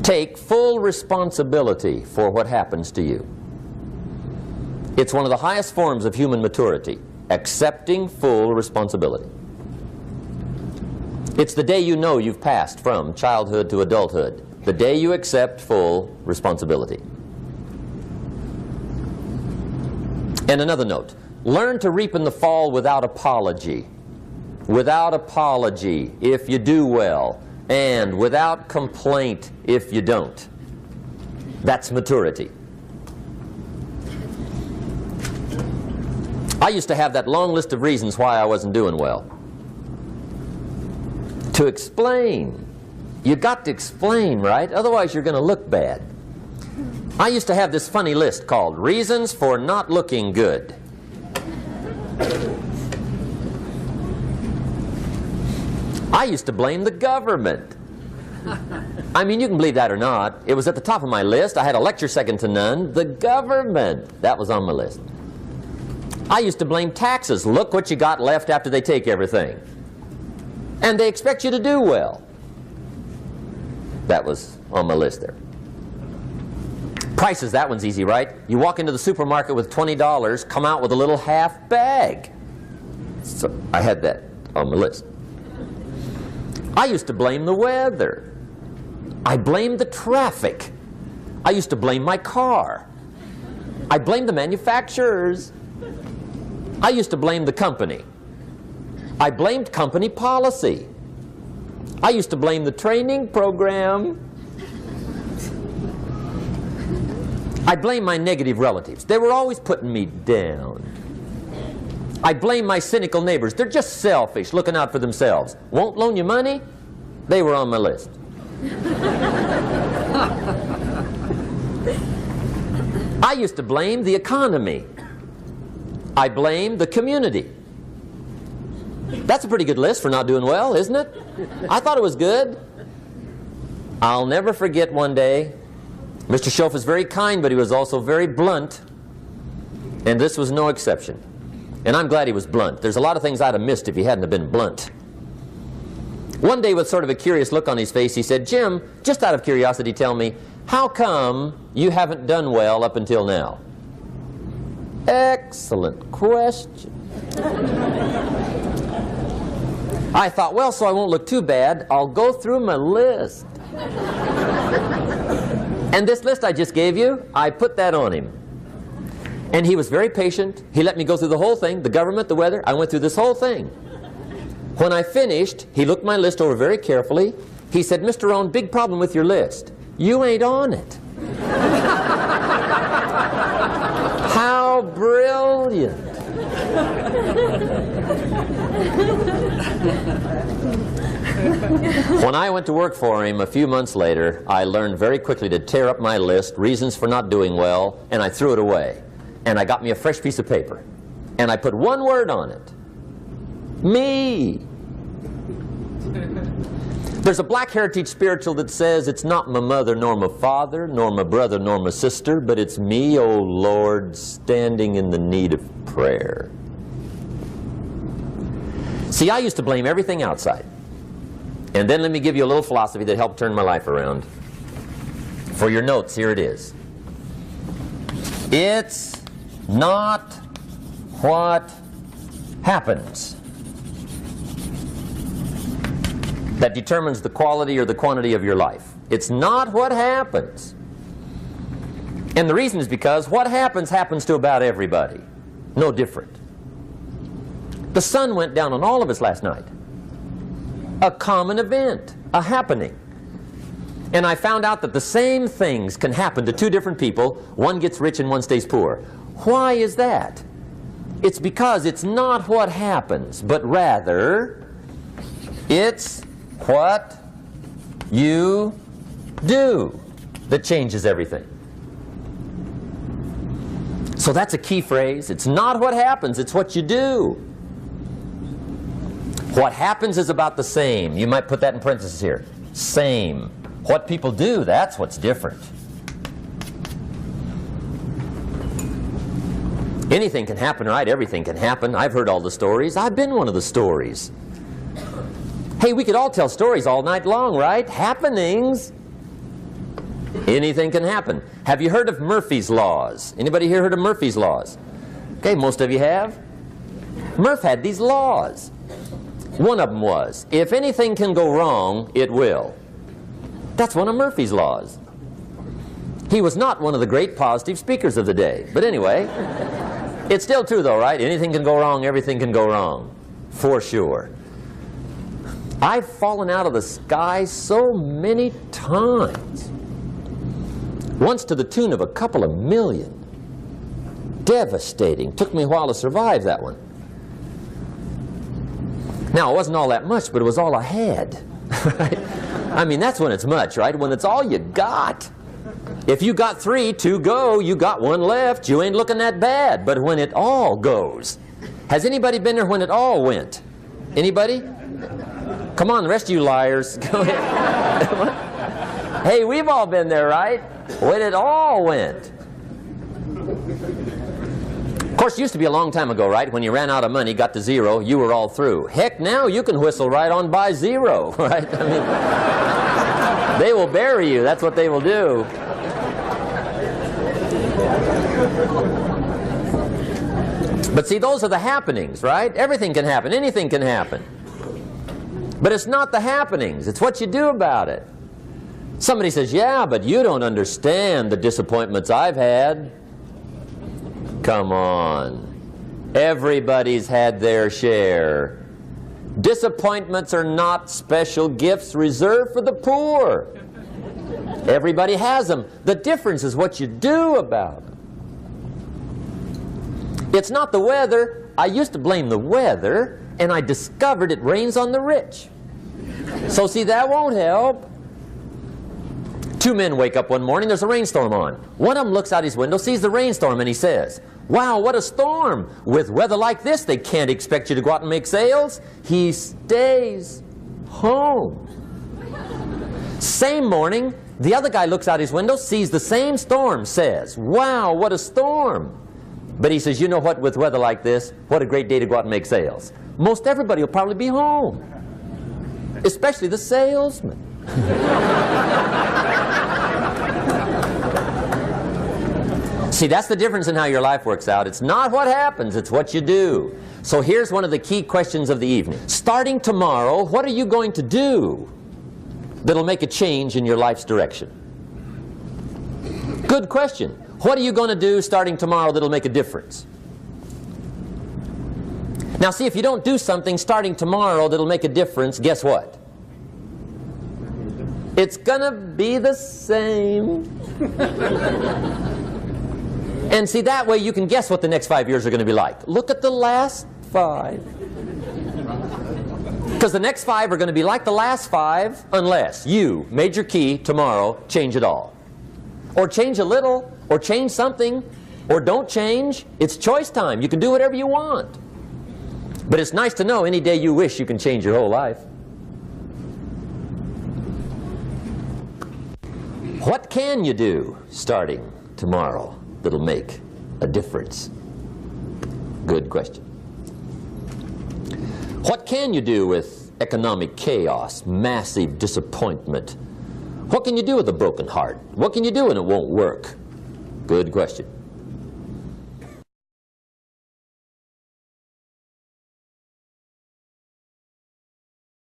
Take full responsibility for what happens to you. It's one of the highest forms of human maturity, accepting full responsibility. It's the day you know you've passed from childhood to adulthood, the day you accept full responsibility. And another note, learn to reap in the fall without apology. Without apology if you do well, and without complaint if you don't. That's maturity. I used to have that long list of reasons why I wasn't doing well. To explain. You got to explain, right? Otherwise you're going to look bad. I used to have this funny list called Reasons for Not Looking Good. I used to blame the government. I mean, you can believe that or not. It was at the top of my list. I had a lecture second to none. The government. That was on my list. I used to blame taxes. Look what you got left after they take everything. And they expect you to do well. That was on my list there. Prices, that one's easy, right? You walk into the supermarket with $20, come out with a little half bag. So I had that on my list. I used to blame the weather. I blamed the traffic. I used to blame my car. I blamed the manufacturers. I used to blame the company. I blamed company policy. I used to blame the training program. I blame my negative relatives. They were always putting me down. I blame my cynical neighbors. They're just selfish, looking out for themselves. Won't loan you money? They were on my list. I used to blame the economy. I blamed the community. That's a pretty good list for not doing well, isn't it? I thought it was good. I'll never forget one day, Mr. Schoaf was very kind, but he was also very blunt. And this was no exception. And I'm glad he was blunt. There's a lot of things I'd have missed if he hadn't have been blunt. One day, with sort of a curious look on his face, he said, "Jim, just out of curiosity, tell me, how come you haven't done well up until now?" Excellent question. I thought, well, so I won't look too bad, I'll go through my list. And this list I just gave you, I put that on him. And he was very patient. He let me go through the whole thing, the government, the weather. I went through this whole thing. When I finished, he looked my list over very carefully. He said, "Mr. Rohn, big problem with your list. You ain't on it." How brilliant. When I went to work for him a few months later, I learned very quickly to tear up my list, reasons for not doing well, and I threw it away. And I got me a fresh piece of paper. And I put one word on it. Me. There's a Black Heritage spiritual that says, "It's not my mother nor my father, nor my brother nor my sister, but it's me, O Lord, standing in the need of prayer." See, I used to blame everything outside. And then let me give you a little philosophy that helped turn my life around. For your notes, here it is. It's not what happens that determines the quality or the quantity of your life. It's not what happens. And the reason is because what happens happens to about everybody. No different. The sun went down on all of us last night. A common event, a happening. And I found out that the same things can happen to two different people. One gets rich and one stays poor. Why is that? It's because it's not what happens, but rather it's what you do that changes everything. So that's a key phrase. It's not what happens, it's what you do. What happens is about the same. You might put that in parentheses here. Same. What people do, that's what's different. Anything can happen, right? Everything can happen. I've heard all the stories. I've been one of the stories. Hey, we could all tell stories all night long, right? Happenings. Anything can happen. Have you heard of Murphy's Laws? Anybody here heard of Murphy's Laws? Okay, most of you have. Murph had these laws. One of them was, if anything can go wrong, it will. That's one of Murphy's Laws. He was not one of the great positive speakers of the day. But anyway, it's still true though, right? Anything can go wrong, everything can go wrong. For sure. I've fallen out of the sky so many times. Once to the tune of a couple of million. Devastating. Took me a while to survive that one. Now, it wasn't all that much, but it was all I had. Right? I mean, that's when it's much, right? When it's all you got. If you got 3, 2 go, you got 1 left, you ain't looking that bad. But when it all goes. Has anybody been there when it all went? Anybody? Come on, the rest of you liars. Go ahead. Hey, we've all been there, right? When it all went. Of course, it used to be a long time ago, right? When you ran out of money, got to 0, you were all through. Heck, now you can whistle right on by 0, right? I mean, they will bury you. That's what they will do. But see, those are the happenings, right? Everything can happen. Anything can happen. But it's not the happenings. It's what you do about it. Somebody says, yeah, but you don't understand the disappointments I've had. Come on. Everybody's had their share. Disappointments are not special gifts reserved for the poor. Everybody has them. The difference is what you do about them. It's not the weather. I used to blame the weather, and I discovered it rains on the rich. So see, that won't help. 2 men wake up one morning, there's a rainstorm on. One of them looks out his window, sees the rainstorm, and he says, wow, what a storm. With weather like this, they can't expect you to go out and make sales. He stays home. Same morning, the other guy looks out his window, sees the same storm, says, wow, what a storm. But he says, you know what, with weather like this, what a great day to go out and make sales. Most everybody will probably be home, especially the salesman. See, that's the difference in how your life works out. It's not what happens, it's what you do. So here's one of the key questions of the evening. Starting tomorrow, what are you going to do that'll make a change in your life's direction? Good question. What are you going to do starting tomorrow that'll make a difference? Now see, if you don't do something starting tomorrow that'll make a difference, guess what? It's gonna be the same. And see, that way you can guess what the next 5 years are going to be like. Look at the last 5. Because the next 5 are going to be like the last 5 unless you, major key, tomorrow, change it all. Or change a little, or change something, or don't change. It's choice time. You can do whatever you want. But it's nice to know any day you wish you can change your whole life. What can you do starting tomorrow that'll make a difference? Good question. What can you do with economic chaos, massive disappointment? What can you do with a broken heart? What can you do when it won't work? Good question.